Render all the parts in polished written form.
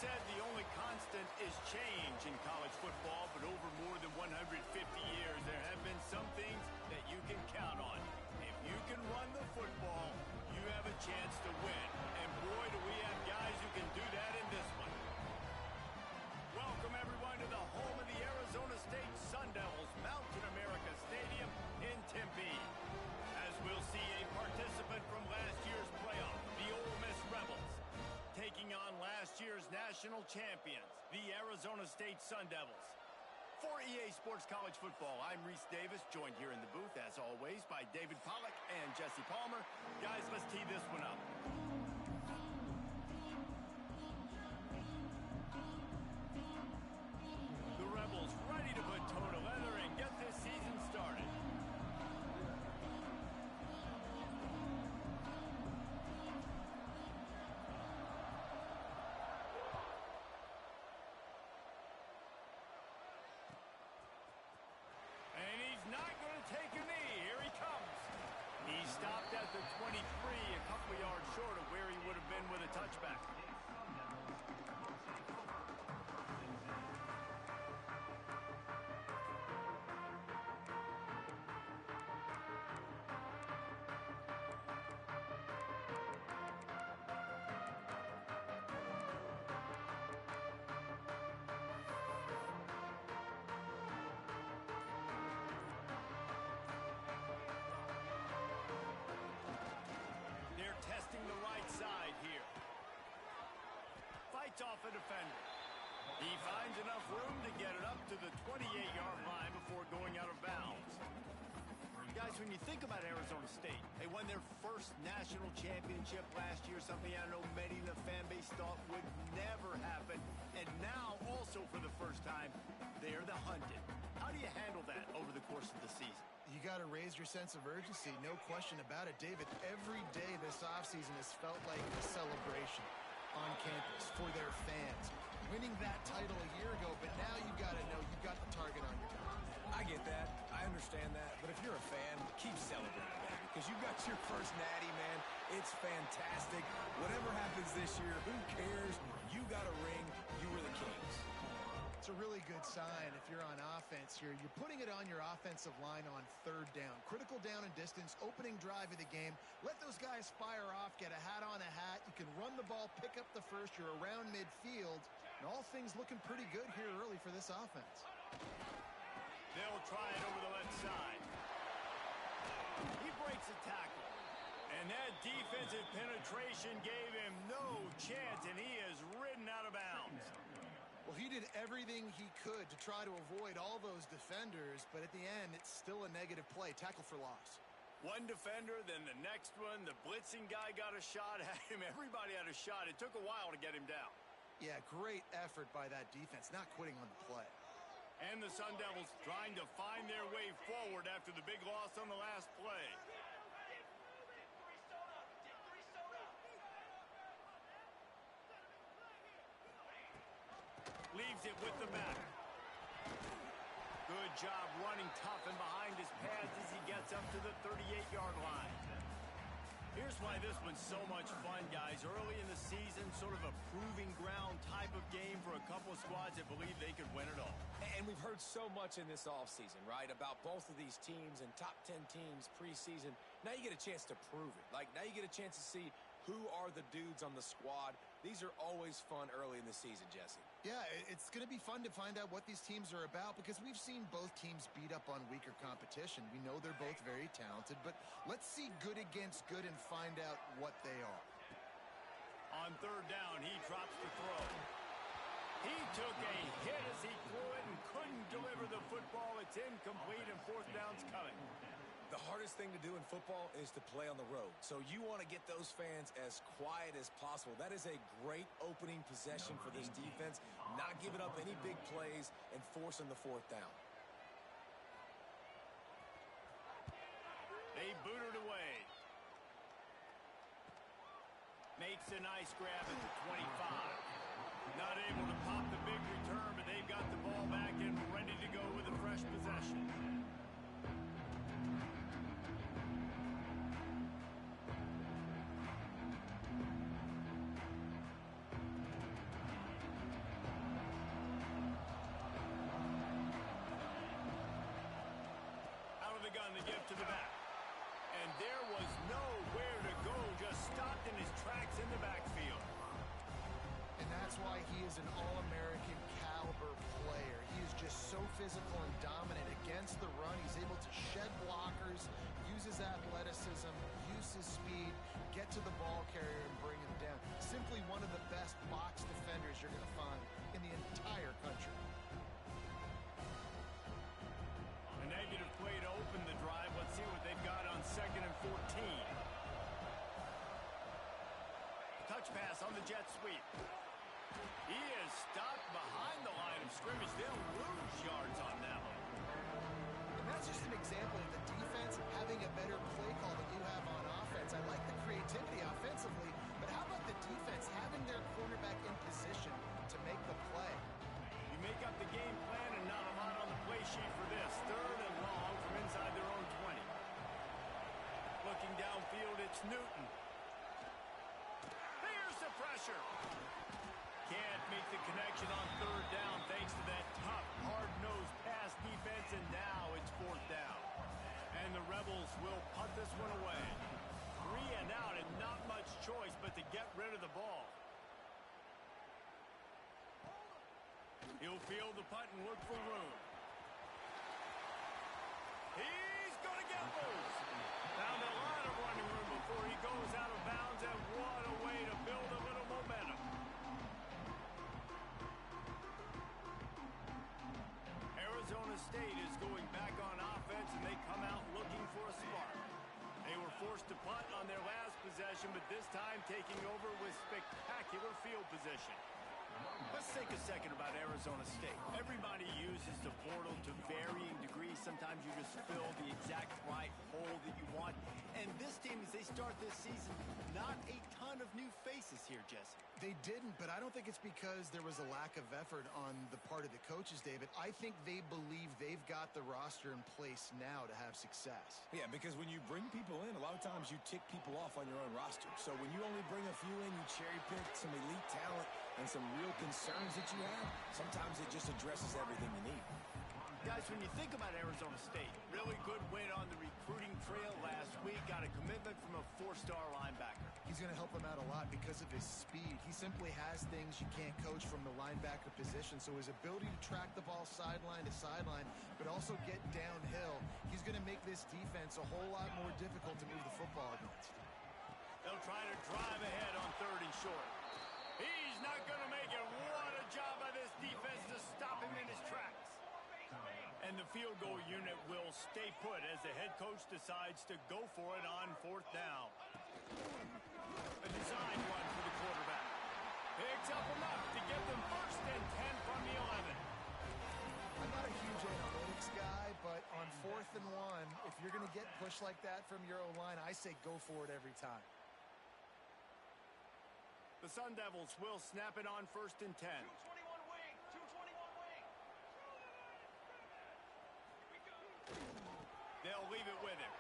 said the only constant is change in college football, but over more than 150 years, there have been some things that you can count on. If you can run the football, you have a chance to win. And boy, do we have guys who can do that in this one. Welcome, everyone, to the home of the Arizona State Sun Devils, Mountain America Stadium in Tempe. As we'll see a participant from last year's playoff, the Ole Miss Rebels, taking on last year's national champions, the Arizona State Sun Devils. For EA Sports College Football, I'm Reese Davis, joined here in the booth, as always, by David Pollack and Jesse Palmer. Guys, let's tee this one up. The Rebels ready to put toe to leather and get this season started. And he's not going to take a knee. Here he comes. He stopped at the 23, a couple yards short of where he would have been with a touchback. Testing the right side here. Fights off a defender. He finds enough room to get it up to the 28-yard line before going out of bounds. Guys, when you think about Arizona State, they won their first national championship last year, something I know many in the fan base thought would never happen. And now, also for the first time, they're the hunted. How do you handle that over the course of the season? You got to raise your sense of urgency, no question about it. David, every day this offseason has felt like a celebration on campus for their fans. Winning that title a year ago, but now you've got to know you've got the target on your back. I get that. I understand that. But if you're a fan, keep celebrating, baby, because you got your first natty, man. It's fantastic. Whatever happens this year, who cares? You got a ring. You were the Kings. It's a really good sign if you're on offense here. You're putting it on your offensive line on third down. Critical down and distance, opening drive of the game. Let those guys fire off, get a hat on a hat. You can run the ball, pick up the first. You're around midfield. And all things looking pretty good here early for this offense. They'll try it over the left side. He breaks a tackle. And that defensive penetration gave him no chance, and he is ridden out of bounds. Well, he did everything he could to try to avoid all those defenders, but at the end, it's still a negative play. Tackle for loss. One defender, then the next one. The blitzing guy got a shot at him. Everybody had a shot. It took a while to get him down. Yeah, great effort by that defense, not quitting on the play. And the Sun Devils trying to find their way forward after the big loss on the last play. Leaves it with the back. Good job running tough and behind his pads as he gets up to the 38-yard line. Here's why this one's so much fun, guys. Early in the season, sort of a proving ground type of game for a couple of squads that believe they could win it all. And we've heard so much in this offseason, right, about both of these teams and top 10 teams preseason. Now you get a chance to prove it. Like, now you get a chance to see who are the dudes on the squad. These are always fun early in the season, Jesse. Yeah, it's going to be fun to find out what these teams are about because we've seen both teams beat up on weaker competition. We know they're both very talented, but let's see good against good and find out what they are. On third down, he drops the throw. He took a hit as he threw it and couldn't deliver the football. It's incomplete and fourth down's coming. The hardest thing to do in football is to play on the road. So you want to get those fans as quiet as possible. That is a great opening possession for this defense. Not giving up any big plays and forcing the fourth down. They boot it away. Makes a nice grab at the 25. Not able to pop the big return, but they've got the ball back and ready to go with a fresh possession. to give to the back. And there was nowhere to go, just stopped in his tracks in the backfield. And that's why he is an All-American caliber player. He is just so physical and dominant against the run. He's able to shed blockers, use his athleticism, use his speed, get to the ball carrier and bring him down. Simply one of the best box defenders you're going to find in the entire country. A negative play to open the drive. Let's see what they've got on 2nd and 14. Touch pass on the jet sweep. He is stopped behind the line of scrimmage. They'll lose yards on that one. And that's just an example of the defense having a better play call than you have on offense. I like the creativity offensively, but how about the defense having their quarterback in position to make the play? You make up the game plan and not a lot on the play sheet for this. 3rd and long from inside their own 20. Looking downfield, it's Newton. There's the pressure. Can't make the connection on 3rd down thanks to that tough, hard-nosed pass defense, and now it's 4th down. And the Rebels will punt this one away. 3 and out and not much choice but to get rid of the ball. He'll field the punt and look for room. He's going to get loose. Found a lot of running room before he goes out of bounds, and what a way to build a little momentum. Arizona State is going back on offense, and they come out looking for a spark. They were forced to punt on their last possession, but this time taking over with spectacular field position. Let's take a second about Arizona State. Everybody uses the portal to varying degrees. Sometimes you just fill the exact right hole that you want. And this team, as they start this season, not a ton of new faces here, Jesse. They didn't, but I don't think it's because there was a lack of effort on the part of the coaches, David. I think they believe they've got the roster in place now to have success. Yeah, because when you bring people in, a lot of times you tick people off on your own roster. So when you only bring a few in, you cherry pick some elite talent and some real concerns that you have, sometimes it just addresses everything you need. Guys, when you think about Arizona State, really good win on the recruiting trail last week. Got a commitment from a 4-star linebacker. He's going to help them out a lot because of his speed. He simply has things you can't coach from the linebacker position. So his ability to track the ball sideline to sideline, but also get downhill, he's going to make this defense a whole lot more difficult to move the football against. They'll try to drive ahead on 3rd and short. He's not going to make it. What a job by this defense to stop him in his tracks. And the field goal unit will stay put as the head coach decides to go for it on 4th down. A design run for the quarterback. Picks up enough to get them 1st and 10 from the 11. I'm not a huge analytics guy, but on 4th and 1, if you're going to get pushed like that from your O-line, I say go for it every time. The Sun Devils will snap it on 1st and 10. 221 wing, 221 wing. They'll leave it with him.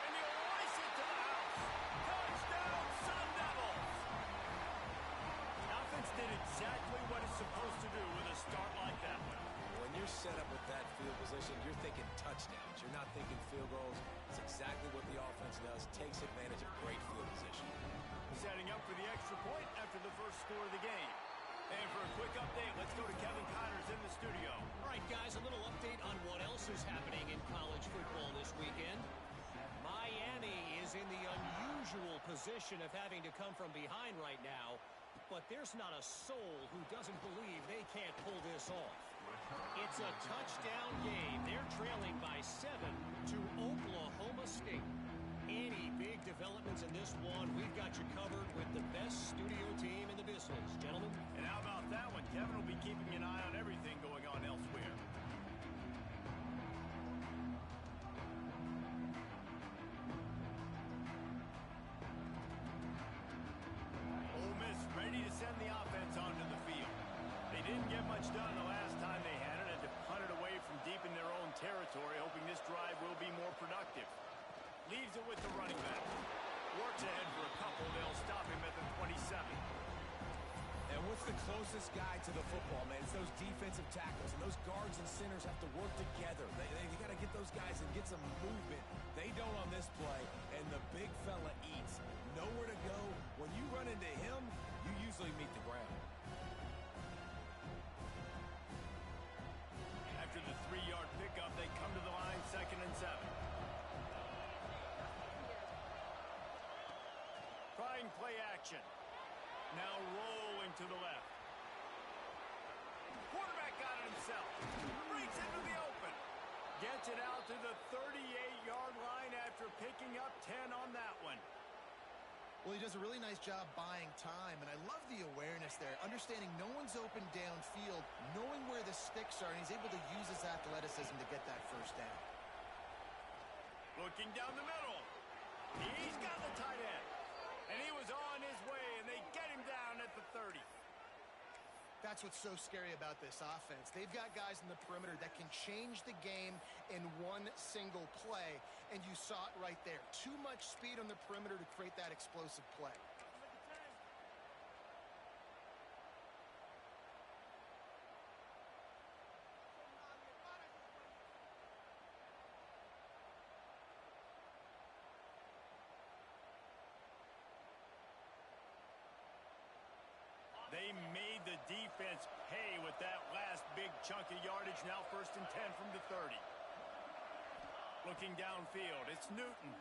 And he'll lace it to the house. Touchdown, Sun Devils! Offense did exactly what it's supposed to do with a start like that one. When you're set up with that field position, you're thinking touchdowns. You're not thinking field goals. It's exactly what the offense does. Takes advantage of great field position. Setting up for the extra point after the first score of the game. And for a quick update, let's go to Kevin Connors in the studio. All right, guys, a little update on what else is happening in college football this weekend. Miami is in the unusual position of having to come from behind right now, but there's not a soul who doesn't believe they can't pull this off. It's a touchdown game. They're trailing by 7 to Oklahoma State. Any big developments in this one, we've got you covered with the best studio team in the business, gentlemen. And how about that one? Kevin will be keeping an eye on everything going on elsewhere. Ole Miss ready to send the offense onto the field. They didn't get much done the last time they had it. Had to punt it away from deep in their own territory, hoping this drive will be more productive. Leaves it with the running back. Works ahead for a couple. They'll stop him at the 27. And with the closest guy to the football, man. It's those defensive tackles, and those guards and centers have to work together. They got to get those guys and get some movement. They don't on this play, and the big fella eats. Nowhere to go. When you run into him, you usually meet the ground. After the 3-yard pickup, they come to the line, 2nd and 7. Trying play action. Now rolling to the left. Quarterback got it himself. Breaks into the open. Gets it out to the 38-yard line after picking up 10 on that one. Well, he does a really nice job buying time, and I love the awareness there, understanding no one's open downfield, knowing where the sticks are, and he's able to use his athleticism to get that first down. Looking down the middle. He's got the tight end. And he was on his way, and they get him down at the 30. That's what's so scary about this offense. They've got guys in the perimeter that can change the game in one single play, and you saw it right there. Too much speed on the perimeter to create that explosive play. They made the defense pay with that last big chunk of yardage. Now 1st and 10 from the 30. Looking downfield, it's Newton.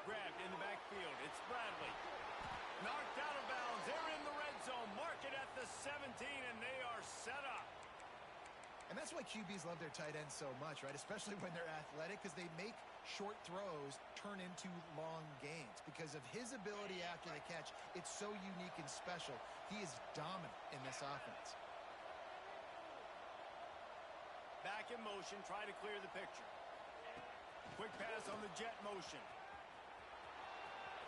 Grabbed in the backfield, it's Bradley. Knocked out of bounds, they're in the red zone. Mark it at the 17, and they are set up. And that's why QBs love their tight ends so much, right? Especially when they're athletic, because they make short throws turn into long gains. Because of his ability after the catch, it's so unique and special. He is dominant in this offense. Back in motion, try to clear the picture. Quick pass on the jet motion.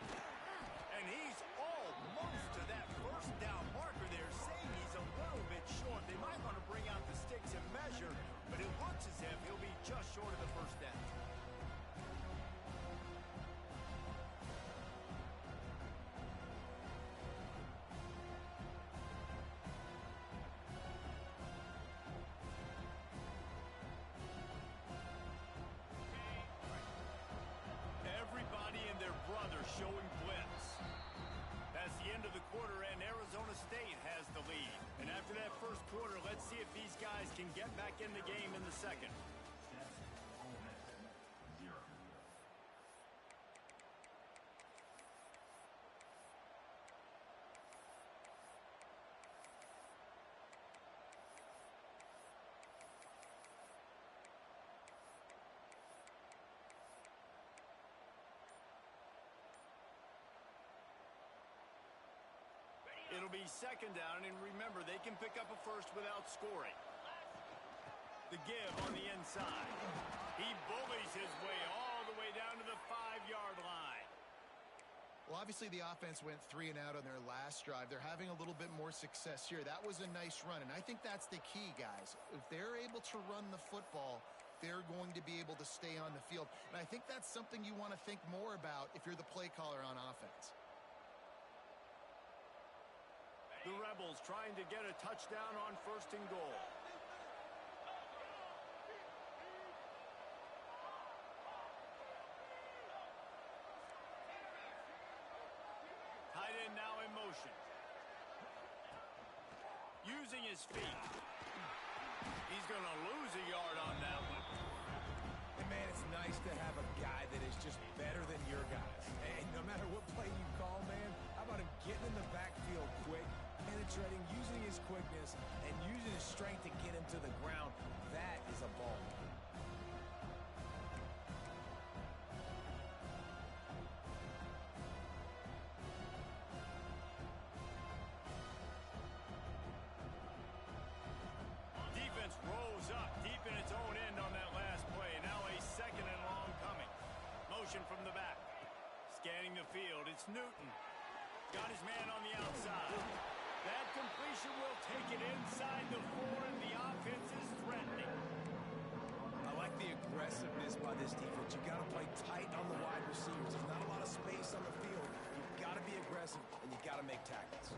And he's almost to that first down marker there, saying he's a little bit short. They might want to bring out the sticks and measure, but it looks as if he'll be just short of the first down. Everybody and their brother showing blitz. That's the end of the quarter, and Arizona State has the lead. And after that first quarter, let's see if these guys can get back in the game in the second. It'll be 2nd down, and remember, they can pick up a first without scoring. The give on the inside. He bullies his way all the way down to the 5-yard line. Well, obviously the offense went 3 and out on their last drive. They're having a little bit more success here. That was a nice run, and I think that's the key, guys. If they're able to run the football, they're going to be able to stay on the field. And I think that's something you want to think more about if you're the play caller on offense. The Rebels trying to get a touchdown on 1st and goal. Tight end now in motion. Using his feet. He's going to lose a yard on that one. And, man, it's nice to have a guy that is just better than your guys. And no matter what play you call, man, how about him getting in the backfield quick, penetrating, using his quickness, and using his strength to get him to the ground? That is a ball. Defense rolls up deep in its own end on that last play. Now a 2nd and long coming. Motion from the back. Scanning the field, it's Newton. Got his man on the outside. That completion will take it inside the 4, and the offense is threatening. I like the aggressiveness by this defense. You got to play tight on the wide receivers. There's not a lot of space on the field. You've got to be aggressive, and you got to make tackles.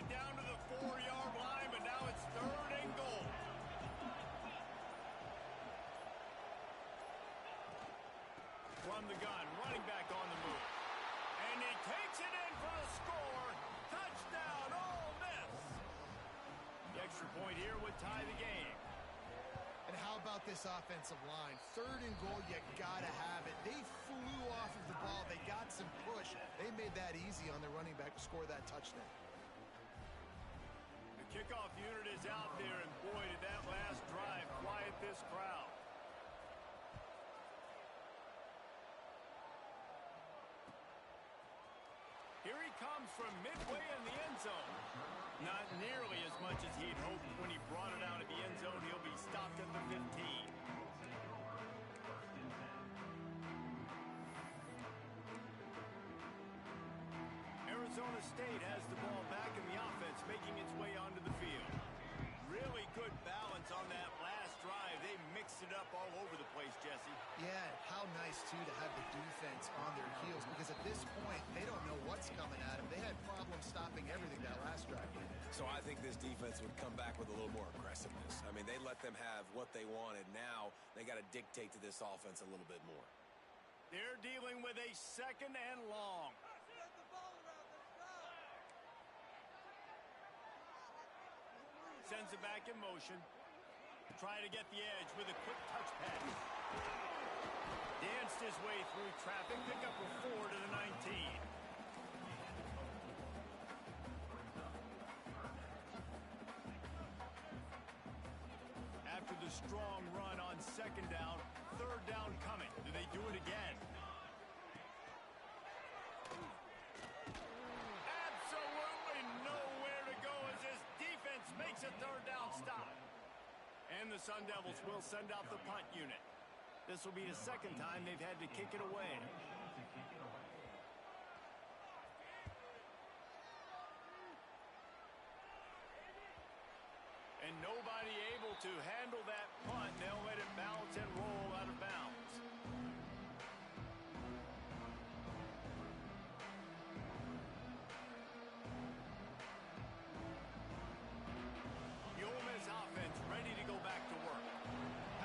Down to the 4-yard line, but now it's 3rd and goal. From the gun, running back on the move. And he takes it in for the score. Touchdown, Ole Miss. The extra point here would tie the game. And how about this offensive line? 3rd and goal, you gotta have it. They flew off of the ball. They got some push. They made that easy on their running back to score that touchdown. Kickoff unit is out there, and boy, did that last drive quiet this crowd. Here he comes from midway in the end zone. Not nearly as much as he'd hoped when he brought it out of the end zone. He'll be stopped at the 15. Arizona State has the ball back in the offense, making its way onto the field. Really good balance on that last drive. They mixed it up all over the place, Jesse. Yeah, how nice, too, to have the defense on their heels, because at this point, they don't know what's coming at them. They had problems stopping everything that last drive. So I think this defense would come back with a little more aggressiveness. I mean, they let them have what they wanted. Now they got to dictate to this offense a little bit more. They're dealing with a 2nd and long. Sends it back in motion. Trying to get the edge with a quick touch pass. Danced his way through traffic. Pick up a 4 to the 19. After the strong run on 2nd down, 3rd down coming. Do they do it again? Absolutely nowhere to go as his defense makes a 3rd down stop. And the Sun Devils will send out the punt unit. This will be the 2nd time they've had to kick it away. And nobody able to handle that punt. They'll let it bounce and roll out of bounds. The Ole Miss offense ready to go back to work.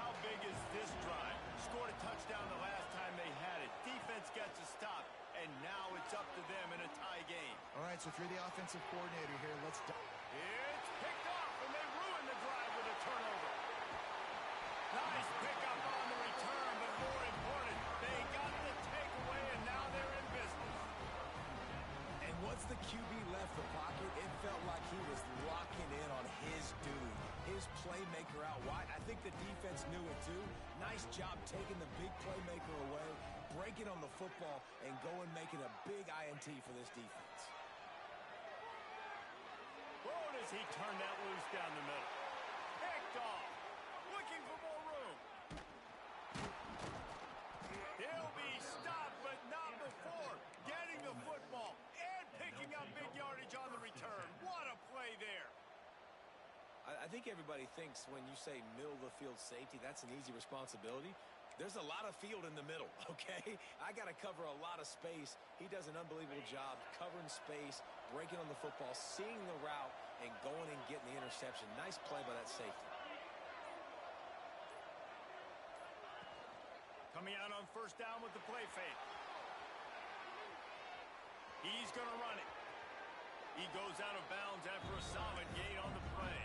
How big is this drive? Scored a touchdown the last time they had it. Defense gets a stop, and now it's up to them in a tie game. All right, so if you're the offensive coordinator here, let's... It's picked off, and they ruin the drive with a turnover. Nice pickup on the return, but more important, they got the takeaway, and now they're in business. And once the QB left the pocket, it felt like he was locking in on his dude, his playmaker out wide. I think the defense knew it too. Nice job taking the big playmaker away, breaking on the football, and going making a big INT for this defense. Whoa, does he turn that loose down the middle? Picked off. Looking for more room. He'll be stopped, but not before getting the football and picking up big yardage on the return. What a play there. I think everybody thinks when you say middle of the field safety, that's an easy responsibility. There's a lot of field in the middle, okay? I got to cover a lot of space. He does an unbelievable job covering space, breaking on the football, seeing the route, and going and getting the interception. Nice play by that safety. Coming out on 1st down with the play fake. He's going to run it. He goes out of bounds after a solid gain on the play.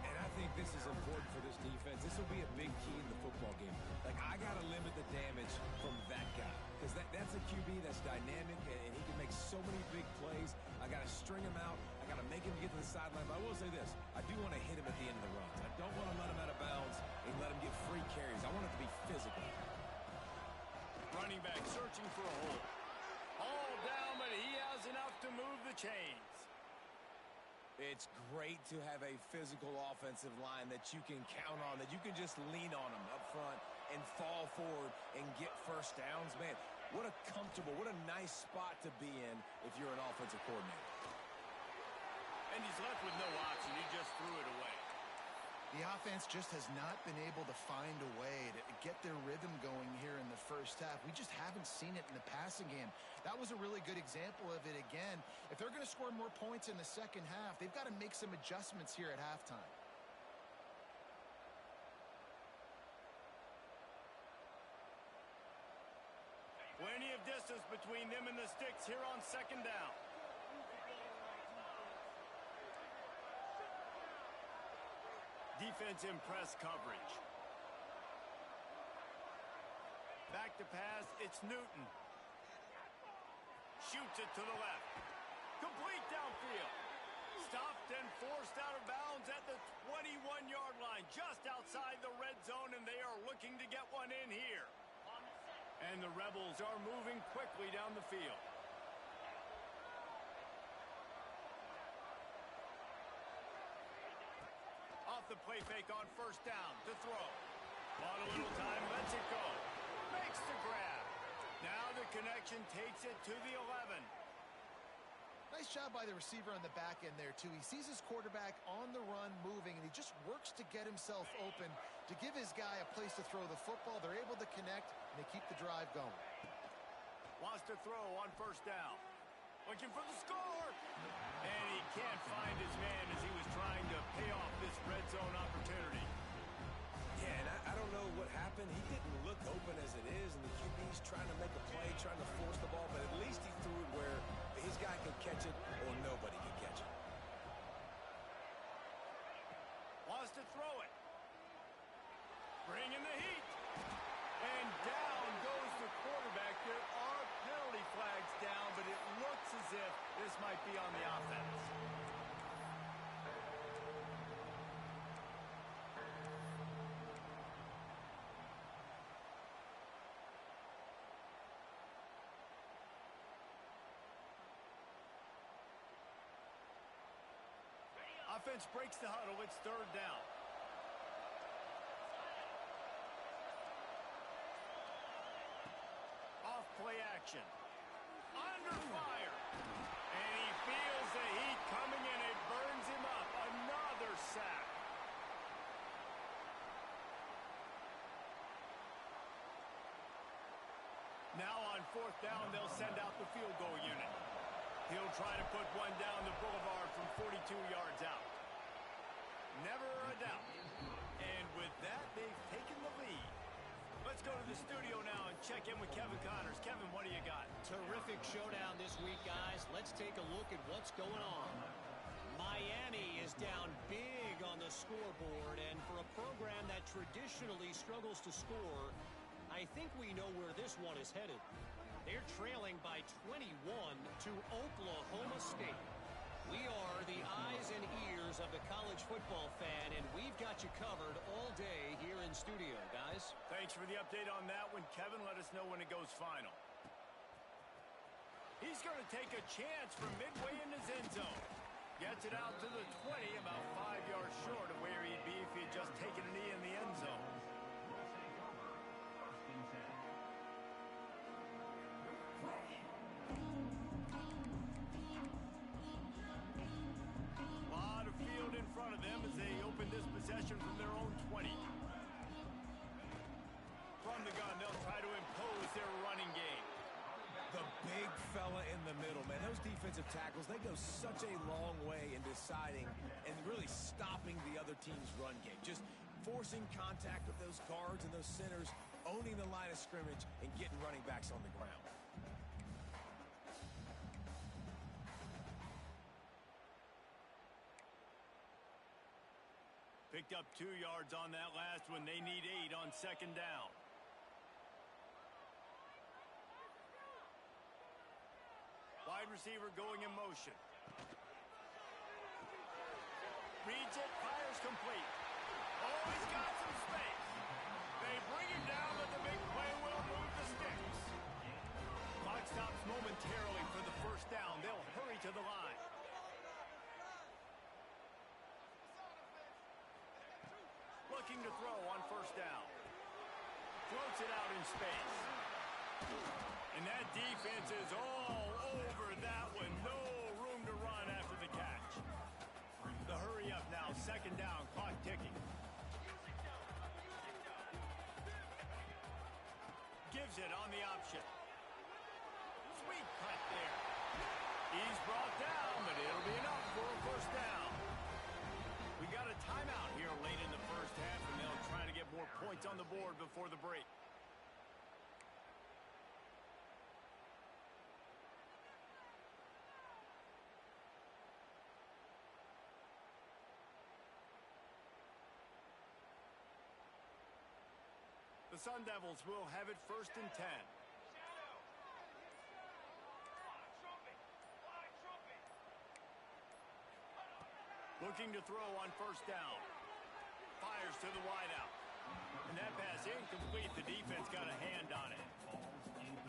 And I think this is important for this defense. This will be a big key in the football game. Like, I got to limit the damage from that guy. Because that's a QB that's dynamic, and he can make so many big plays. I got to string him out. I got to make him get to the sideline. But I will say this. I do want to hit him at the end of the runs. I don't want to let him out of bounds and let him get free carries. I want it to be physical. Running back searching for a hole. All down, but he has enough to move the chains. It's great to have a physical offensive line that you can count on, that you can just lean on them up front and fall forward and get first downs. Man, what a comfortable, what a nice spot to be in if you're an offensive coordinator. And he's left with no option. He just threw it away. The offense just has not been able to find a way to get their rhythm going here in the first half. We just haven't seen it in the passing game. That was a really good example of it again. If they're going to score more points in the second half, they've got to make some adjustments here at halftime. Plenty of distance between them and the sticks here on second down. Defense in press coverage. Back to pass, it's Newton. Shoots it to the left. Complete downfield. Stopped and forced out of bounds at the 21-yard line, just outside the red zone, and they are looking to get one in here. And the Rebels are moving quickly down the field. Off the play fake on first down to throw. Bought a little time, lets it go. Makes the grab. Now the connection takes it to the 11. Nice job by the receiver on the back end there, too. He sees his quarterback on the run moving, and he just works to get himself open to give his guy a place to throw the football. They're able to connect, and they keep the drive going. Wants to throw on first down. Looking for the score. And he can't find his man as he was trying to pay off this red zone opportunity. Yeah, and I don't know what happened. He didn't look open as it is, and the QB's trying to make a play, trying to force the ball, but at least he threw it where his guy could catch it or nobody could catch it. Wants to throw it. Bringing the heat. And down goes the quarterback. There are penalty flags down, but it looks as if this might be on the offense. Offense breaks the huddle. It's third down. Off play action. Under fire. And he feels the heat coming in. It burns him up. Another sack. Now on fourth down, they'll send out the field goal unit. He'll try to put one down the boulevard from 42 yards out. Never a doubt. And with that, they've taken the lead. Let's go to the studio now and check in with Kevin Connors. Kevin, what do you got? Terrific showdown this week, guys. Let's take a look at what's going on. Miami is down big on the scoreboard, and for a program that traditionally struggles to score, I think we know where this one is headed. They're trailing by 21 to Oklahoma State. We are the eyes and ears of the college football fan, and we've got you covered all day here in studio, guys. Thanks for the update on that one, Kevin. Let us know when it goes final. He's going to take a chance from midway in his end zone. Gets it out to the 20, about 5 yards short of where he'd be if he had just taken a knee in the end zone. In front of them as they open this possession from their own 20. From the gun, they'll try to impose their running game. The big fella in the middle, man. Those defensive tackles, they go such a long way in deciding and really stopping the other team's run game. Just forcing contact with those guards and those centers, owning the line of scrimmage, and getting running backs on the ground. Picked up 2 yards on that last one. They need 8 on second down. Wide receiver going in motion. Reads it, fires complete. Oh, he's got some space. They bring him down, but the big play will move the sticks. Clock stops momentarily for the first down. They'll hurry to the line. looking to throw on first down. Floats it out in space. And that defense is all over that one. No room to run after the catch. The hurry up now, second down, clock ticking. Gives it on the option. Sweet cut there. He's brought down, but it'll be enough for a first down. We got a timeout here late in the first half, and they'll try to get more points on the board before the break. The Sun Devils will have it first and 10. Looking to throw on first down. Fires to the wideout. And that pass incomplete. The defense got a hand on it.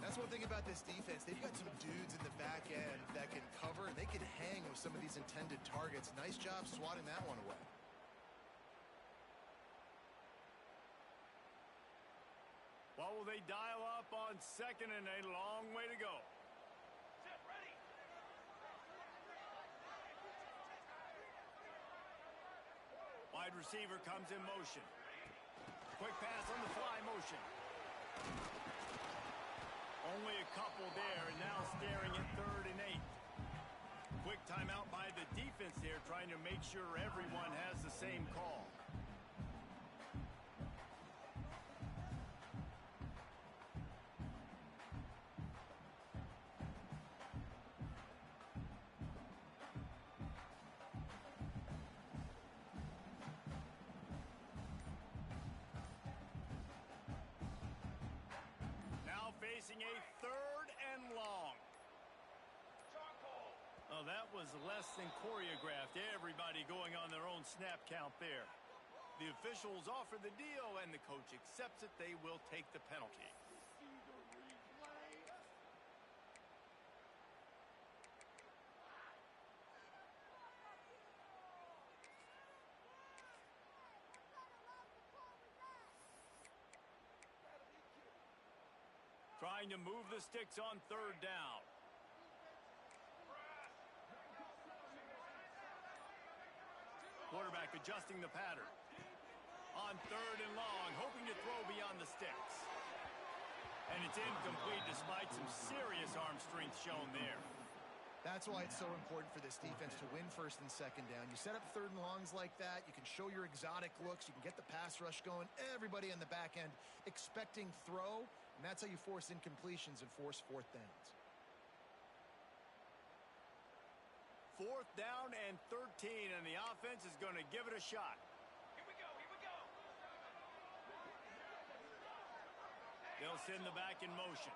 That's one thing about this defense. They've got some dudes in the back end that can cover, and they can hang with some of these intended targets. Nice job swatting that one away. What will they dial up on second and a long way to go? Set, ready. Wide receiver comes in motion. Quick pass on the fly motion. Only a couple there, and now staring at 3rd and 8. Quick timeout by the defense there, trying to make sure everyone has the same call. Facing a 3rd and long. Oh, that was less than choreographed. Everybody going on their own snap count there. The officials offer the deal, and the coach accepts it. They will take the penalty. Trying to move the sticks on 3rd down. Quarterback adjusting the pattern. On 3rd and long, hoping to throw beyond the sticks. And it's incomplete despite some serious arm strength shown there. That's why it's so important for this defense to win 1st and 2nd down. You set up 3rd and longs like that. You can show your exotic looks. You can get the pass rush going. Everybody on the back end expecting throw. And that's how you force incompletions and force 4th downs. 4th down and 13, and the offense is going to give it a shot. Here we go, here we go. They'll send the back in motion.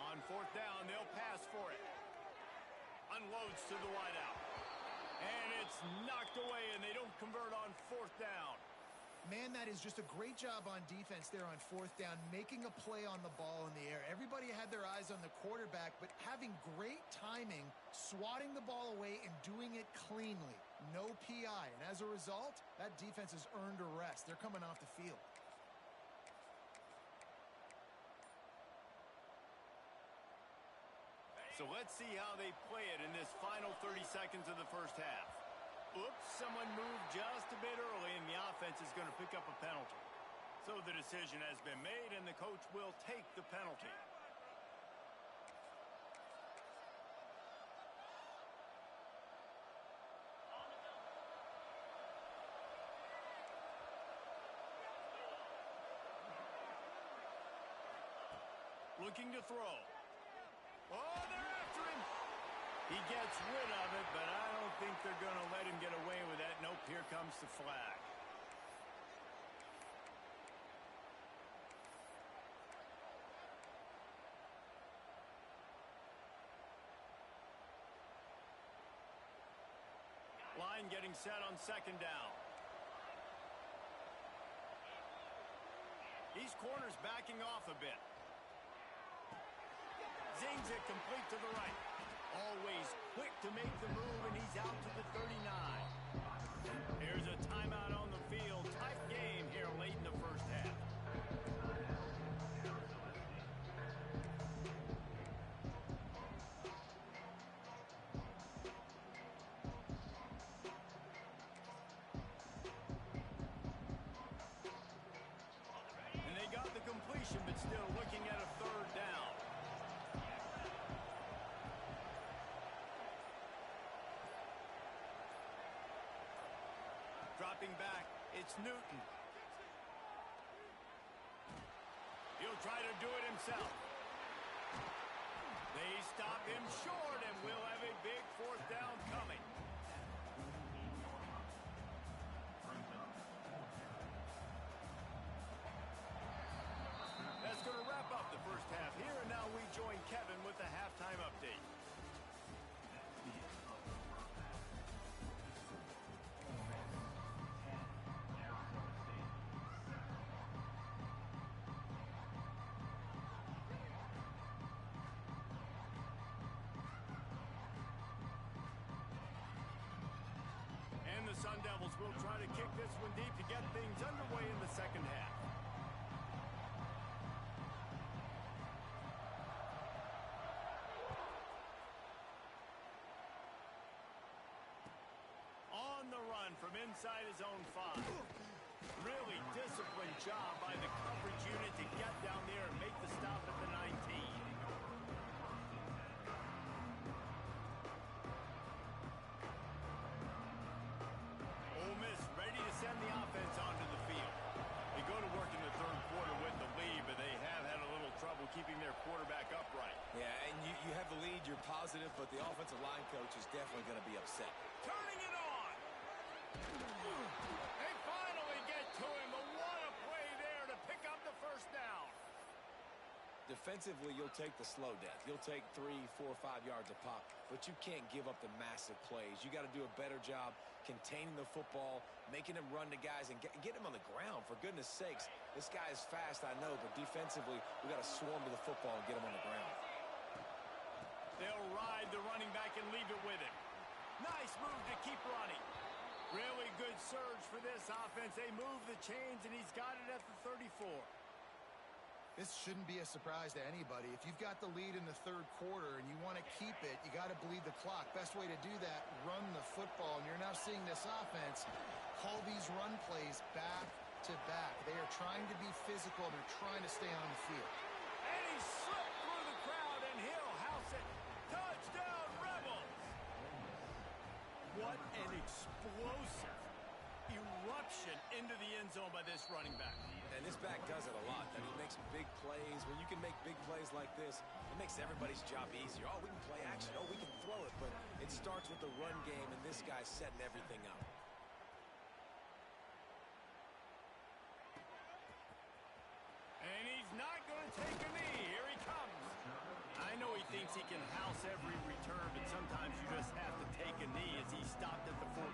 On 4th down, they'll pass for it. Unloads to the wideout. And it's knocked away, and they don't convert on 4th down. Man, that is just a great job on defense there on 4th down, making a play on the ball in the air. Everybody had their eyes on the quarterback, but having great timing, swatting the ball away, and doing it cleanly. No PI. And as a result, that defense has earned a rest. They're coming off the field. So let's see how they play it in this final 30 seconds of the first half. Oops, someone moved just a bit early, and the offense is going to pick up a penalty. So the decision has been made, and the coach will take the penalty. Looking to throw. Oh, they're after him. He gets rid of it, but I don't think they're going to let him get away with that. Nope, here comes the flag. Line getting set on 2nd down. These corners backing off a bit. Zings it complete to the right. Always quick to make the move, and he's out to the 39. Here's a timeout on the field. Tight game here late in the first half. And they got the completion, but still looking at a third down. Dropping back, it's Newton. He'll try to do it himself. They stop him short, and we'll have a big fourth down coming. That's going to wrap up the first half here, and now we join Kevin with the halftime update. And the Sun Devils will try to kick this one deep to get things underway in the second half. On the run from inside his own 5. Really disciplined job by the coverage unit to get down there and make the stop at the 19. Ole Miss ready to send the offense onto the field. They go to work in the third quarter with the lead, but they have had a little trouble keeping their quarterback upright. Yeah, and you have the lead, you're positive, but the offensive line coach is definitely going to be upset. Turning it on. They finally get to him, but what a play there to pick up the first down. Defensively, you'll take the slow death. You'll take 3, 4, 5 yards a pop, but you can't give up the massive plays. You got to do a better job containing the football, making him run to guys, and get him on the ground. For goodness sakes, this guy is fast, I know, but defensively, we got to swarm to the football and get him on the ground. They'll ride the running back and leave it with him. Nice move to keep running. Really good surge for this offense. They move the chains, and he's got it at the 34. This shouldn't be a surprise to anybody. If you've got the lead in the third quarter and you want to keep it, you got to bleed the clock. Best way to do that, run the football. And you're now seeing this offense call these run plays back to back. They are trying to be physical. They're trying to stay on the field. And he slipped through the crowd, and he'll house it. Touchdown, Rebels! What an explosive eruption into the end zone by this running back. And this back does it a lot. I mean, he makes big plays. When you can make big plays like this, it makes everybody's job easier. Oh, we can play action. Oh, we can throw it. But it starts with the run game, and this guy's setting everything up. And he's not going to take a knee. Here he comes. I know he thinks he can house every return, but sometimes you just have to take a knee as he stopped at the 14.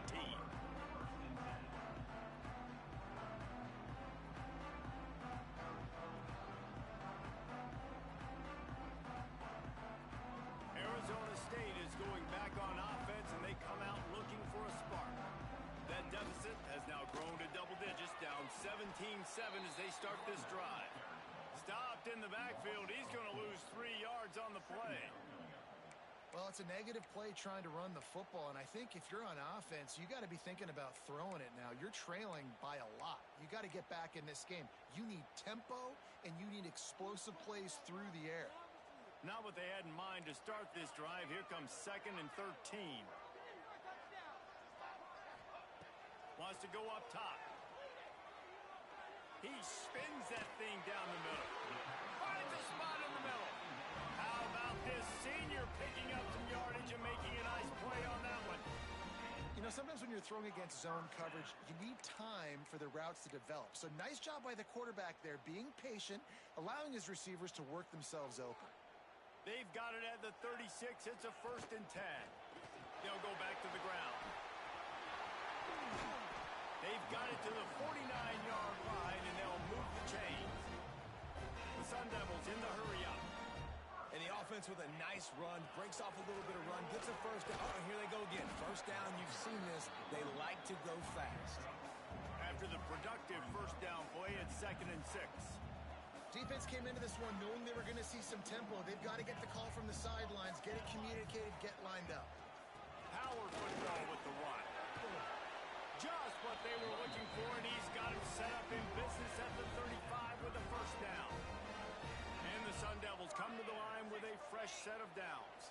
Arizona State is going back on offense, and they come out looking for a spark. That deficit has now grown to double digits, down 17-7 as they start this drive. Stopped in the backfield. He's going to lose 3 yards on the play. Well, it's a negative play trying to run the football, and I think if you're on offense, you got to be thinking about throwing it now. You're trailing by a lot. You got to get back in this game. You need tempo, and you need explosive plays through the air. Not what they had in mind to start this drive. Here comes 2nd and 13. Wants to go up top. He spins that thing down the middle. Finds a spot in the middle. How about this senior picking up some yardage and making a nice play on that one? You know, sometimes when you're throwing against zone coverage, you need time for the routes to develop. So nice job by the quarterback there, being patient, allowing his receivers to work themselves open. They've got it at the 36. It's a 1st and 10. They'll go back to the ground. They've got it to the 49-yard line, and they'll move the chains. The Sun Devils in the hurry up. And the offense with a nice run, breaks off a little bit of run, gets a first down. Oh, here they go again. First down, you've seen this. They like to go fast. After the productive first down play, it's 2nd and 6. Defense came into this one knowing they were going to see some tempo. They've got to get the call from the sidelines, get it communicated, get lined up. Power football with the run. Just what they were looking for, and he's got him set up in business at the 35 with a first down. And the Sun Devils come to the line with a fresh set of downs.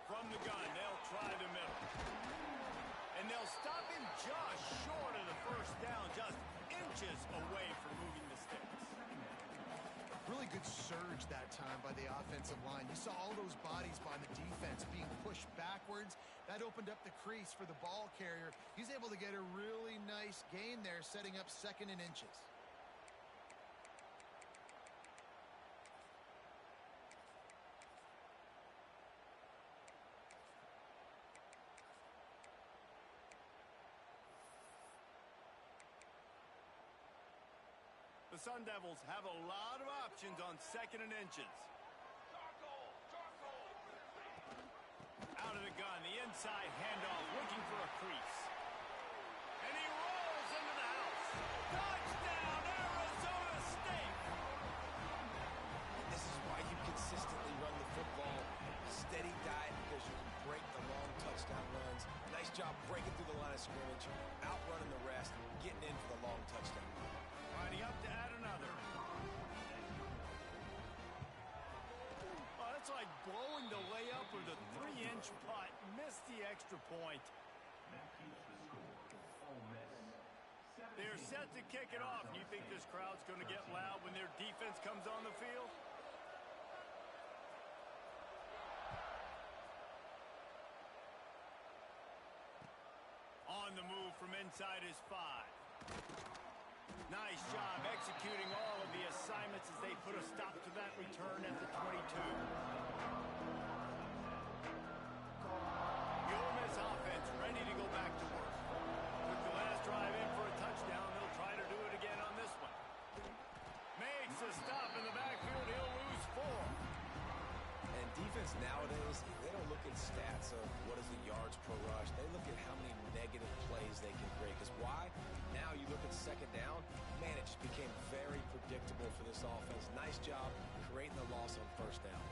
From the gun, they'll try the middle. And they'll stop him just short of the first down, just inches away from moving the sticks. Really good surge that time by the offensive line. You saw all those bodies by the defense being pushed backwards. That opened up the crease for the ball carrier. He's able to get a really nice gain there, setting up 2nd and inches. The Sun Devils have a lot of options on 2nd and inches. Out of the gun, the inside handoff, looking for a crease. And he rolls into the house. Touchdown, Arizona State! This is why you consistently run the football. Steady diet because you can break the long touchdown runs. Nice job breaking through the line of scrimmage, outrunning the rest, getting in for the long touchdown. Lining up to add another. Oh, that's like blowing the layup or the 3-inch putt. Missed the extra point. They're set to kick it off. You think this crowd's going to get loud when their defense comes on the field? On the move from inside his 5. Nice job executing all of the assignments as they put a stop to that return at the 22. The Ole Miss offense ready to go back to work. Took the last drive in for a touchdown. They'll try to do it again on this one. Makes a stop in the backfield. He'll lose 4. And defense nowadays, they don't look at stats of what is the yards per rush. They look at how many negative plays they can create. Because why? Now you look at 2nd down, man, it just became very predictable for this offense. Nice job creating the loss on 1st down.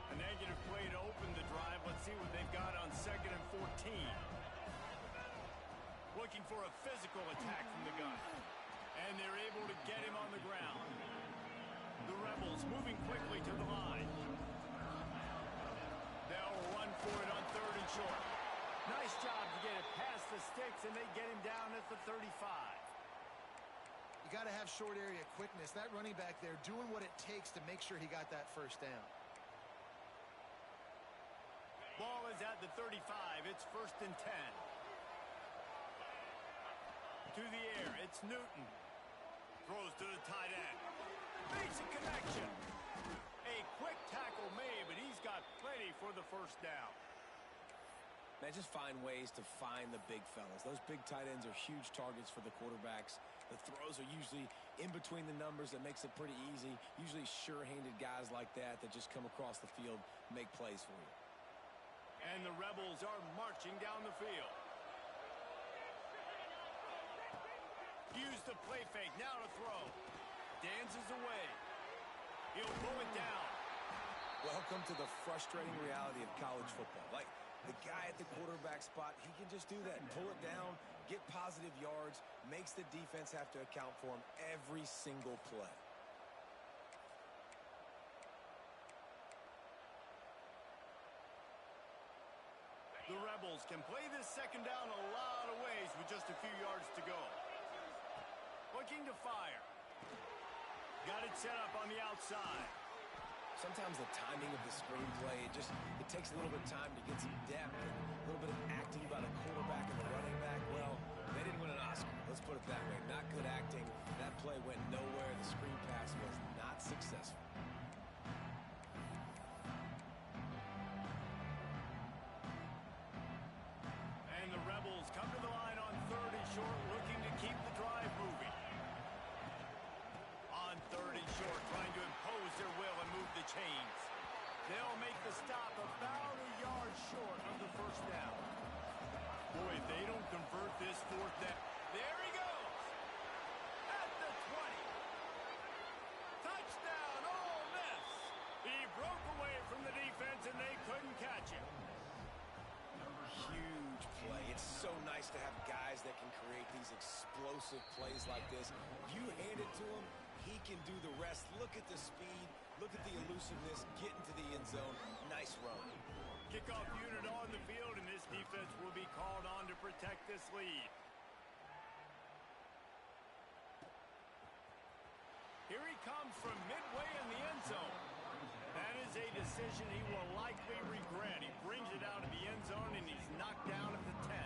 A negative play to open the drive. Let's see what they've got on 2nd and 14. Looking for a physical attack from the gun. And they're able to get him on the ground. The Rebels moving quickly to the line. They'll run for it on 3rd and short. Nice job to get it past the sticks, and they get him down at the 35. You got to have short area quickness. That running back there doing what it takes to make sure he got that first down. Ball is at the 35. It's 1st and 10. To the air, it's Newton. Throws to the tight end. Makes a connection. A quick tackle made, but he's got plenty for the first down. Man, just find ways to find the big fellas. Those big tight ends are huge targets for the quarterbacks. The throws are usually in between the numbers. That makes it pretty easy. Usually sure-handed guys like that just come across the field, make plays for you. And the Rebels are marching down the field. Use the play fake, now to throw. Dances away. He'll pull it down. Welcome to the frustrating reality of college football. Like, the guy at the quarterback spot, he can just do that. Pull it down, get positive yards, makes the defense have to account for him every single play. The Rebels can play this 2nd down a lot of ways with just a few yards to go. Looking to fire. Got it set up on the outside. Sometimes the timing of the screenplay, it takes a little bit of time to get some depth and a little bit of acting by the quarterback and the running back. Well, they didn't win an Oscar. Let's put it that way. Not good acting. That play went nowhere. The screen pass was not successful. And the Rebels short, looking to keep the drive moving. On third and short, trying to impose their will and move the chains. They'll make the stop about a yard short of the first down. Boy, if they don't convert this fourth down. There he goes. At the 20. Touchdown, Ole Miss. He broke away from the defense and they couldn't catch him. Huge play. It's so nice to have guys that can create these explosive plays like this. You hand it to him, he can do the rest. Look at the speed. Look at the elusiveness. Get into the end zone. Nice run. Kickoff unit on the field, and this defense will be called on to protect this lead. Here he comes from midway in the end zone. That is a decision he will likely regret. He brings it out of the end zone, and he's knocked down at the 10.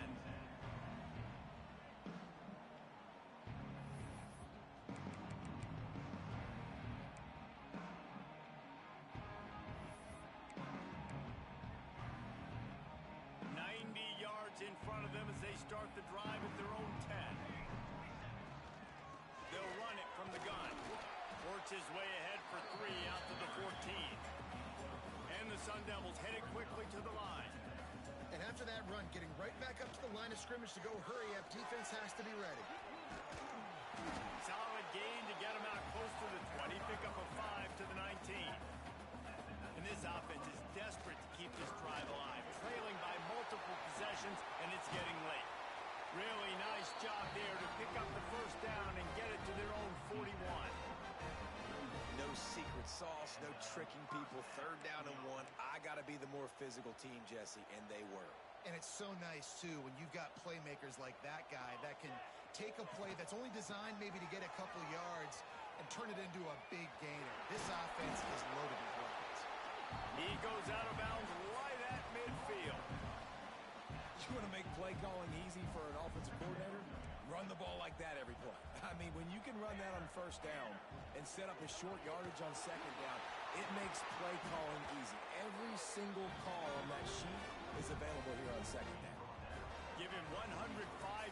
In front of them as they start the drive at their own 10. They'll run it from the gun. Works his way ahead for 3 out to the 14. And the Sun Devils headed quickly to the line. And after that run, getting right back up to the line of scrimmage to go hurry up, defense has to be ready. Solid gain to get him out close to the 20. Pick up a 5 to the 19. And this offense is desperate to keep this drive alive, trailing by multiple possessions, and it's getting late. Really nice job there to pick up the first down and get it to their own 41. No secret sauce, no tricking people. Third down and 1. I got to be the more physical team, Jesse, and they were. And it's so nice, too, when you've got playmakers like that guy that can take a play that's only designed maybe to get a couple yards and turn it into a big gainer. This offense is loaded with weapons. He goes out of bounds right at midfield. You want to make play calling easy for an offensive coordinator? Run the ball like that every play. I mean, when you can run that on first down and set up a short yardage on second down, it makes play calling easy. Every single call on that sheet is available here on second down. Give him 105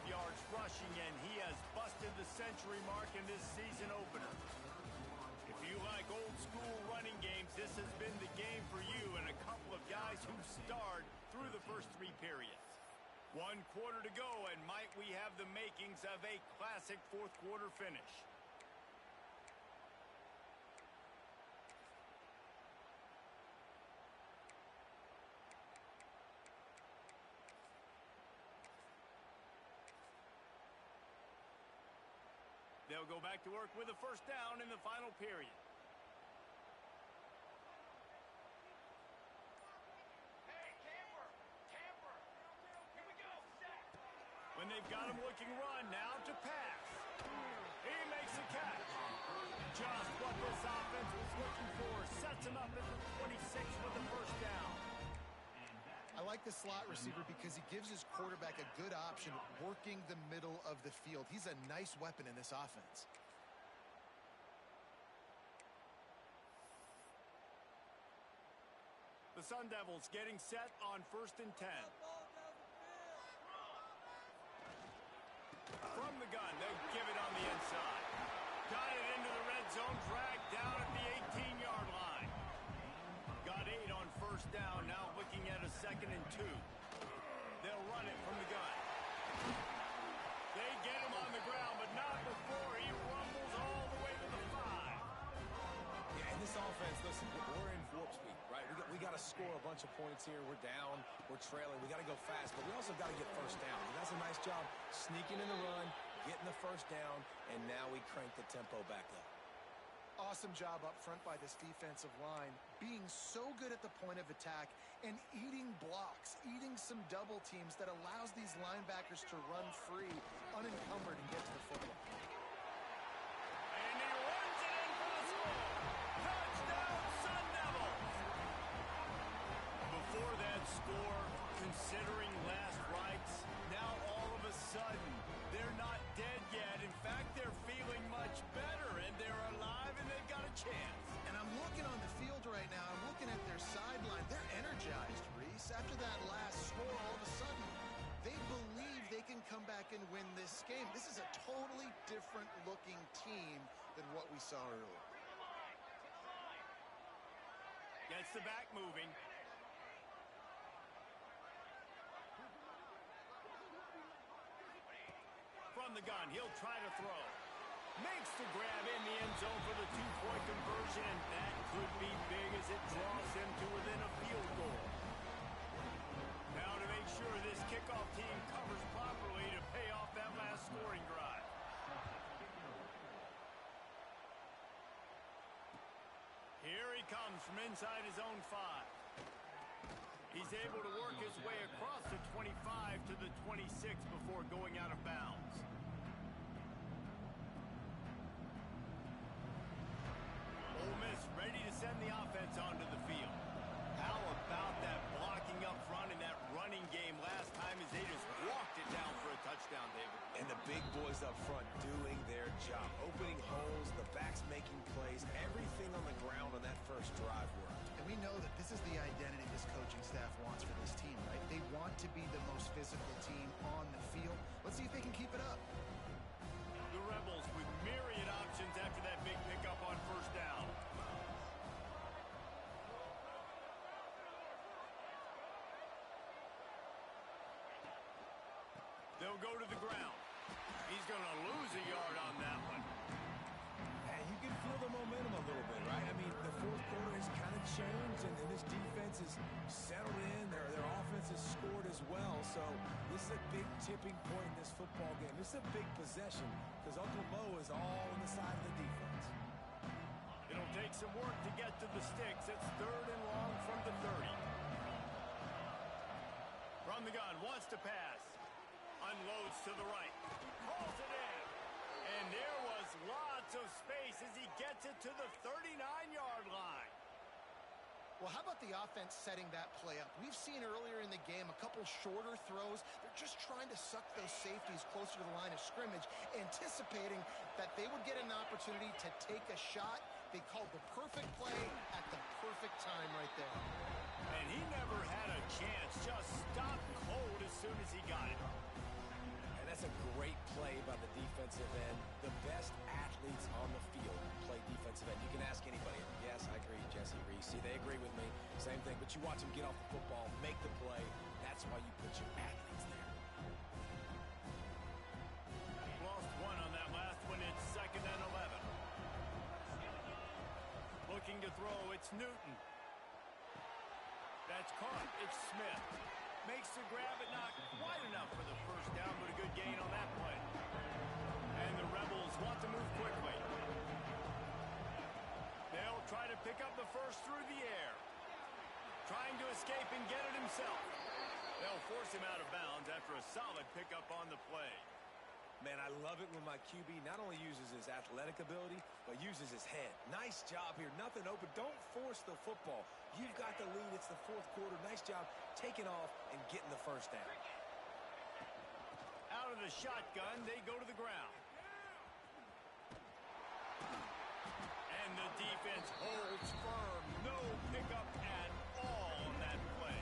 yards rushing, and he has busted the century mark in this season opener. If you like old school running games, this has been the game for you and a couple of guys who starred through the first 3 periods. 1 quarter to go, and might we have the makings of a classic fourth quarter finish. They'll go back to work with a first down in the final period. Hey, camper! Camper! Here we go! Set! When they've got him looking run, now to pass. He makes a catch. Just what this offense was looking for. Sets him up at the 26 with the first down. I like the slot receiver because he gives his quarterback a good option working the middle of the field. He's a nice weapon in this offense. The Sun Devils getting set on 1st and 10. From the gun, they'll give it on the inside. Got it into the red zone, dragged down at the 18-yard line. Got 8 on first down, now looking at a 2nd and 2. They'll run it from the gun. They get him on the ground, but not before he rumbles all the way to the 5. Yeah, and this offense, listen, we're in warp speed, right? We got to score a bunch of points here. We're down, we're trailing. We got to go fast, but we also got to get first down. And that's a nice job sneaking in the run, getting the first down, and now we crank the tempo back up. Awesome job up front by this defensive line, being so good at the point of attack and eating blocks, eating some double teams that allows these linebackers to run free, unencumbered, and get to the football. And he runs it in for the score. Touchdown, Sun Devils! Before that score, considering last rites, now all of a sudden, they're not dead yet. In fact, they're feeling much better, and they're alive, and they've got a chance. And I'm looking on the field right now. I'm looking at their sideline. They're energized, Reese. After that last score, all of a sudden, they believe they can come back can win this game. This is a totally different looking team than what we saw earlier. Gets the back moving. From the gun, he'll try to throw. Makes the grab in the end zone for the two-point conversion, and that could be big as it draws him to within a field goal. Now to make sure this kickoff team covers properly to pay off that last scoring drive. Here he comes from inside his own 5. He's able to work his way across the 25 to the 26 before going out of bounds. Ole Miss ready to send the offense onto the field. How about that blocking up front in that running game last time as they just walked it down for a touchdown, David? And the big boys up front doing their job. Opening holes, the backs making plays, everything on the ground on that first drive worked. And we know that this is the identity this coaching staff wants for this team, right? They want to be the most physical team on the field. Let's see if they can keep it up. The Rebels with myriad options after that big pickup on first down. They'll go to the ground. He's going to lose a yard on that one. And you can feel the momentum a little bit, right? I mean, the fourth quarter has kind of changed, and this defense is settled in. Their offense has scored as well. So this is a big tipping point in this football game. This is a big possession because Uncle Mo is all on the side of the defense. It'll take some work to get to the sticks. It's 3rd and long from the 30. From the gun, wants to pass. Unloads to the right. Calls it in. And there was lots of space as he gets it to the 39-yard line. Well, how about the offense setting that play up? We've seen earlier in the game a couple shorter throws. They're just trying to suck those safeties closer to the line of scrimmage, anticipating that they would get an opportunity to take a shot. They called the perfect play at the perfect time right there. And he never had a chance. Just stopped cold as soon as he got it. And that's a great play by the defensive end. The best athletes on the field play defensive end. You can ask anybody. Yes, I agree, Jesse Reese. They agree with me. Same thing. But you watch them get off the football, make the play. That's why you put your athletes there. Lost one on that last one. It's 2nd and 11. Looking to throw. It's Newton. That's caught. It's Smith. Makes the grab, but not quite enough for the first down, but a good gain on that play. And the Rebels want to move quickly. They'll try to pick up the first through the air. Trying to escape and get it himself. They'll force him out of bounds after a solid pickup on the play. Man, I love it when my QB not only uses his athletic ability, but uses his head. Nice job here. Nothing open. Don't force the football. You've got the lead. It's the fourth quarter. Nice job taking off and getting the first down. Out of the shotgun, they go to the ground. And the defense holds firm. No pickup at all on that play.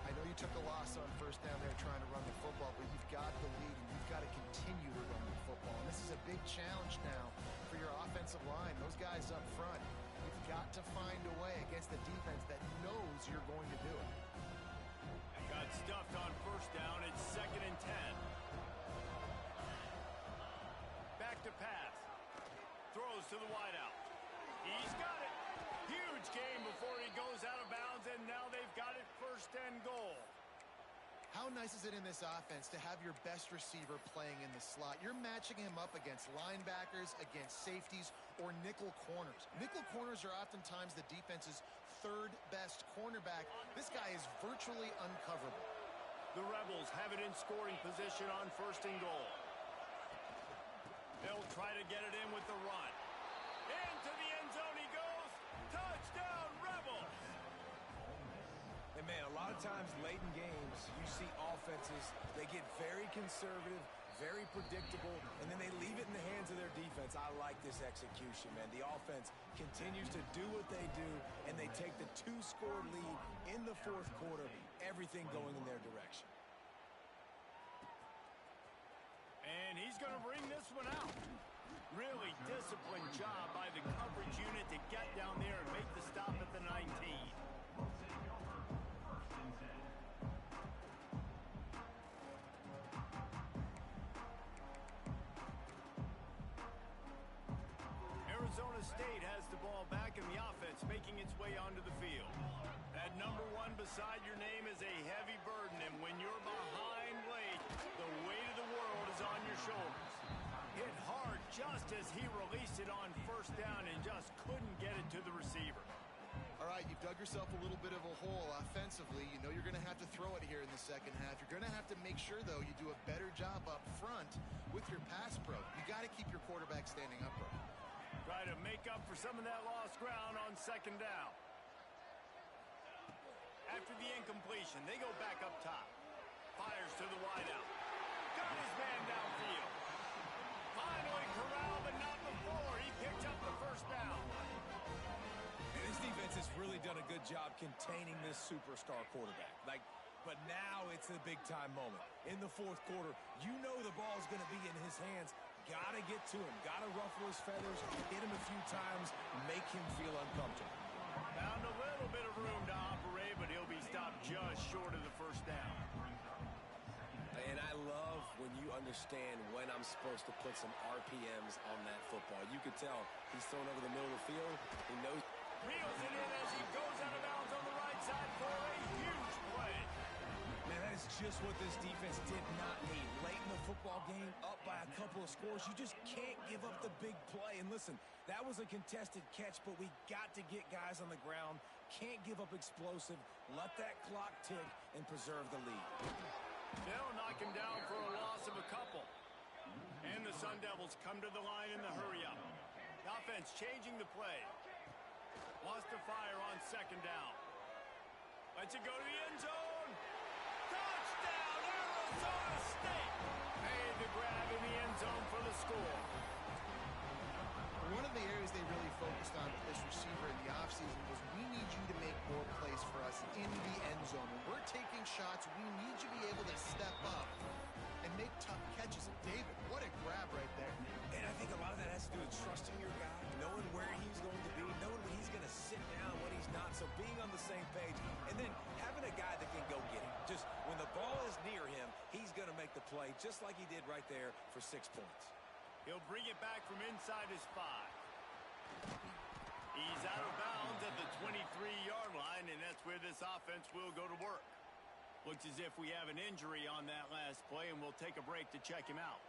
I know you took a loss on first down there trying to run the football, but you've got the lead and you've got to continue to run the football. And this is a big challenge now for your offensive line. Those guys up front, you've got to find a way against the defense that knows you're going to do it. Got stuffed on first down. It's 2nd and 10. Back to pass. Throws to the wideout. He's got it. Huge game before he goes out of bounds, and now they've got it 1st and goal. How nice is it in this offense to have your best receiver playing in the slot? You're matching him up against linebackers, against safeties, or nickel corners. Nickel corners are oftentimes the defense's 3rd best cornerback. This guy is virtually uncoverable. The Rebels have it in scoring position on 1st and goal. They'll try to get it in with the run. Into the end zone he goes. Touchdown, Rebels! And man, a lot of times late in games, you see offenses, they get very conservative, very predictable, and then they leave it in the hands of their defense. I like this execution, man. The offense continues to do what they do, and they take the 2-score lead in the fourth quarter, everything going in their direction. He's going to bring this one out. Really disciplined job by the coverage unit to get down there and make the stop at the 19. Arizona State has the ball back in the offense, making its way onto the field. That number 1 beside your name is a heavy burden, and when you're behind late, the weight of the world is on your shoulders. Hit hard just as he released it on first down and just couldn't get it to the receiver. All right, you've dug yourself a little bit of a hole offensively. You know you're going to have to throw it here in the second half. You're going to have to make sure, though, you do a better job up front with your pass pro. You got to keep your quarterback standing upright. Try to make up for some of that lost ground on second down. After the incompletion, they go back up top. Fires to the wideout. Got his man downfield. Finally corralled, but not before. He picked up the first down. This defense has really done a good job containing this superstar quarterback. But now it's a big-time moment. In the fourth quarter, you know the ball's going to be in his hands. Got to get to him. Got to ruffle his feathers, hit him a few times, make him feel uncomfortable. Found a little bit of room to operate, but he'll be stopped just short of the first down. And I love when you understand when I'm supposed to put some RPMs on that football. You could tell he's thrown over the middle of the field. He knows. Reels it in as he goes out of bounds on the right side for a huge play. Man, that is just what this defense did not need. Late in the football game, up by a couple of scores, you just can't give up the big play. And listen, that was a contested catch, but we got to get guys on the ground. Can't give up explosive. Let that clock tick and preserve the lead. They'll knock him down for a loss of a couple. And the Sun Devils come to the line in the hurry-up. The offense changing the play. Lost the fire on second down. Lets it go to the end zone. Touchdown, Arizona State! Made the grab in the end zone for the score. One of the areas they really focused on with this receiver in the offseason was we need you to make more plays for us in the end zone. When we're taking shots, we need you to be able to step up and make tough catches. And David, what a grab right there. And I think a lot of that has to do with trusting your guy, knowing where he's going to be, knowing when he's going to sit down, when he's not. So being on the same page, and then having a guy that can go get it. Just when the ball is near him, he's going to make the play, just like he did right there for 6 points. He'll bring it back from inside his 5. He's out of bounds at the 23-yard line, and that's where this offense will go to work. Looks as if we have an injury on that last play, and we'll take a break to check him out.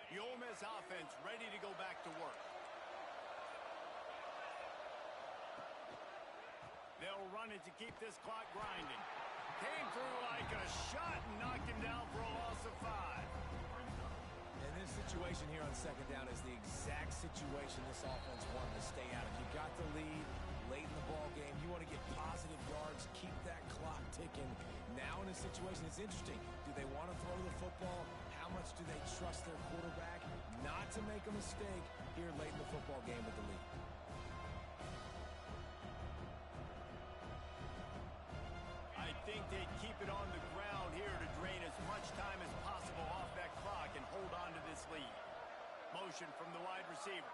The Ole Miss offense ready to go back to work. They'll run it to keep this clock grinding. Came through like a shot and knocked him down for a loss of 5. And this situation here on second down is the exact situation this offense wanted to stay out of. You got the lead late in the ball game. You want to get positive yards, keep that clock ticking. Now in a situation, it's interesting. Do they want to throw the football? How much do they trust their quarterback not to make a mistake here late in the football game with the lead? I think they'd keep it on the ground here to drain as much time as possible off that clock and hold on to this lead. Motion from the wide receiver.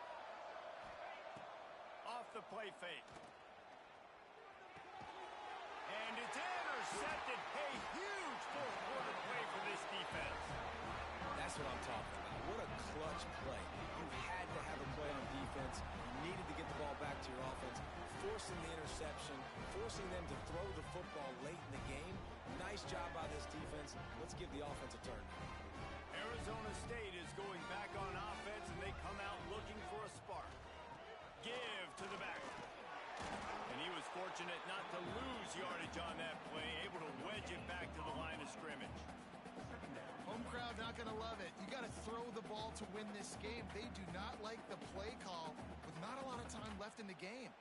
Off the play fake. And it's intercepted. A huge fourth quarter play for this defense. That's what I'm talking about. What a clutch play. You had to have a play on defense. You needed to get the ball back to your offense, forcing the interception, forcing them to throw the football late in the game. Nice job by this defense. Let's give the offense a turn. Arizona State is going back on offense, and they come out looking for a spark. Give to the back. And he was fortunate not to lose yardage on that play, able to wedge it back to the line of scrimmage. Home crowd not going to love it. You got to throw the ball to win this game. They do not like the play call with not a lot of time left in the game.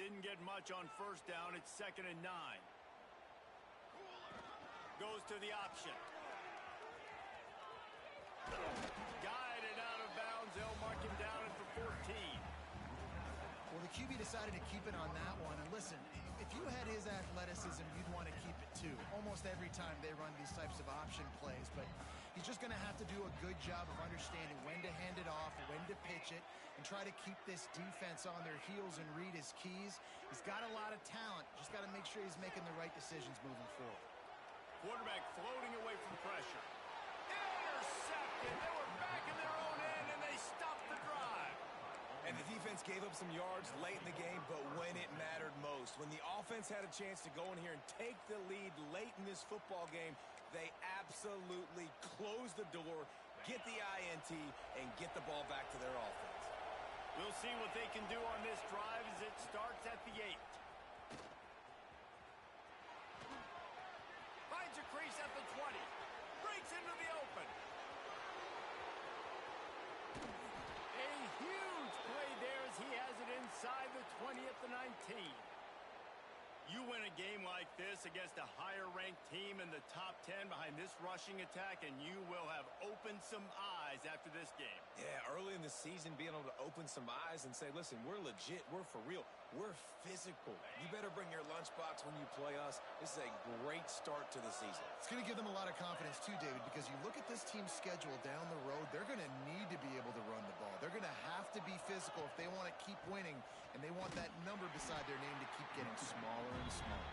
Didn't get much on first down. It's 2nd and 9. Goes to the option. Guided out of bounds. They'll mark him down at the 14. Well, the QB decided to keep it on that one. And listen, if you had his athleticism, you'd want to keep it too. Almost every time they run these types of option plays. But he's just going to have to do a good job of understanding when to hand it off, when to pitch it, and try to keep this defense on their heels and read his keys. He's got a lot of talent. Just got to make sure he's making the right decisions moving forward. Quarterback floating away from pressure. Intercepted. They were back in their own end, and they stopped the drive. And the defense gave up some yards late in the game, but when it mattered most, when the offense had a chance to go in here and take the lead late in this football game, they absolutely closed the door, get the INT, and get the ball back to their offense. We'll see what they can do on this drive as it starts at the 8. Finds a crease at the 20. Breaks into the open. A huge play there as he has it inside the 20 at the 19. You win a game like this against a higher-ranked team in the top 10 behind this rushing attack, and you will have opened some eyes after this game. Yeah, early in the season, being able to open some eyes and say, listen, we're legit, we're for real, we're physical. You better bring your lunchbox when you play us. This is a great start to the season. It's going to give them a lot of confidence too, David, because you look at this team's schedule down the road, they're going to need to be able to run the ball. They're going to have to be physical if they want to keep winning, and they want that number beside their name to keep getting smaller and smaller.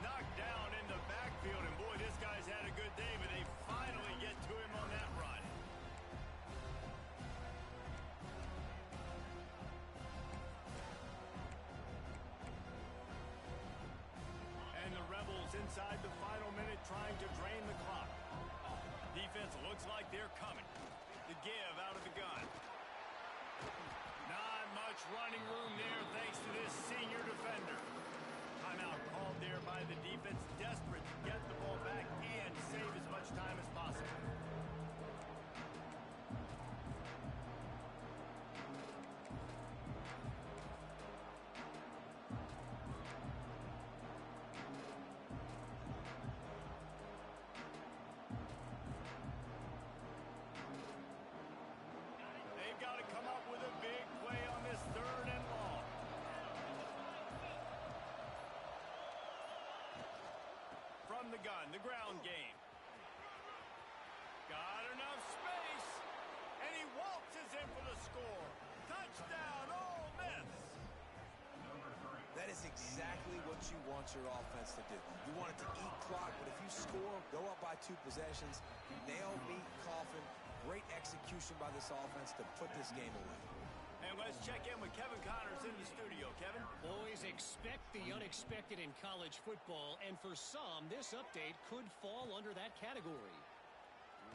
Knocked down in the backfield, and boy, this guy's had a good day, but they finally get to him on that run. And the Rebels inside the final minute trying to drain the clock. Defense looks like they're coming. The give out of the gun. Not much running room there thanks to this senior defender. Timeout called there by the defense, desperate to get the ball back and save as much time as possible. They've got to come up with a big play on this 3rd and long. From the gun, the ground game. Got enough space, and he waltzes in for the score. Touchdown, Ole Miss. That is exactly what you want your offense to do. You want it to eat clock, but if you score, go up by 2 possessions, nail, meet, coffin. Great execution by this offense to put this game away. And let's check in with Kevin Connors in the studio. Kevin? Boys, expect the unexpected in college football, and for some, this update could fall under that category.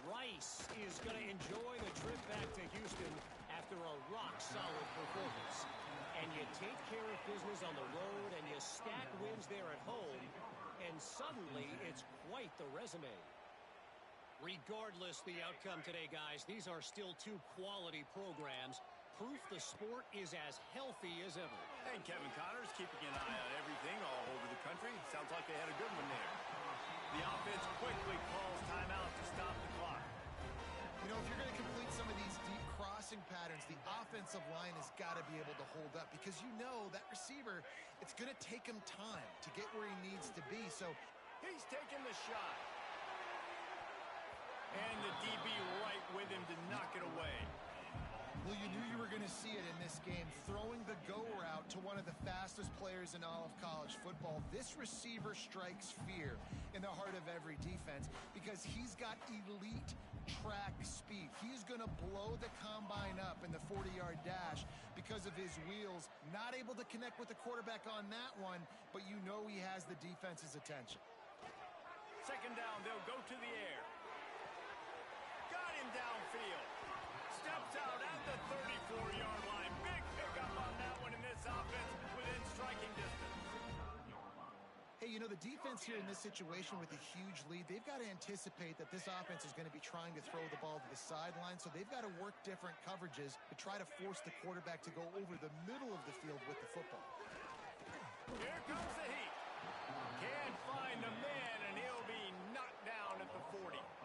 Rice is going to enjoy the trip back to Houston after a rock-solid performance. And you take care of business on the road, and you stack wins there at home, and suddenly it's quite the resume. Regardless the outcome today, guys, these are still 2 quality programs. Proof the sport is as healthy as ever. And Kevin Connors keeping an eye on everything all over the country. Sounds like they had a good one there. The offense quickly calls timeout to stop the clock. You know, if you're going to complete some of these deep crossing patterns, the offensive line has got to be able to hold up, because you know that receiver, it's going to take him time to get where he needs to be. So he's taking the shot. And the DB right with him to knock it away. Well, you knew you were going to see it in this game, throwing the go route to one of the fastest players in all of college football. This receiver strikes fear in the heart of every defense because he's got elite track speed. He's going to blow the combine up in the 40-yard dash because of his wheels. Not able to connect with the quarterback on that one, but you know he has the defense's attention. 2nd down, they'll go to the air. Got him downfield. Steps out at the 34-yard line. Big pickup on that one in this offense within striking distance. Hey, you know, the defense here in this situation with a huge lead, they've got to anticipate that this offense is going to be trying to throw the ball to the sideline, so they've got to work different coverages to try to force the quarterback to go over the middle of the field with the football. Here comes the heat. Can't find the man, and he'll be 40.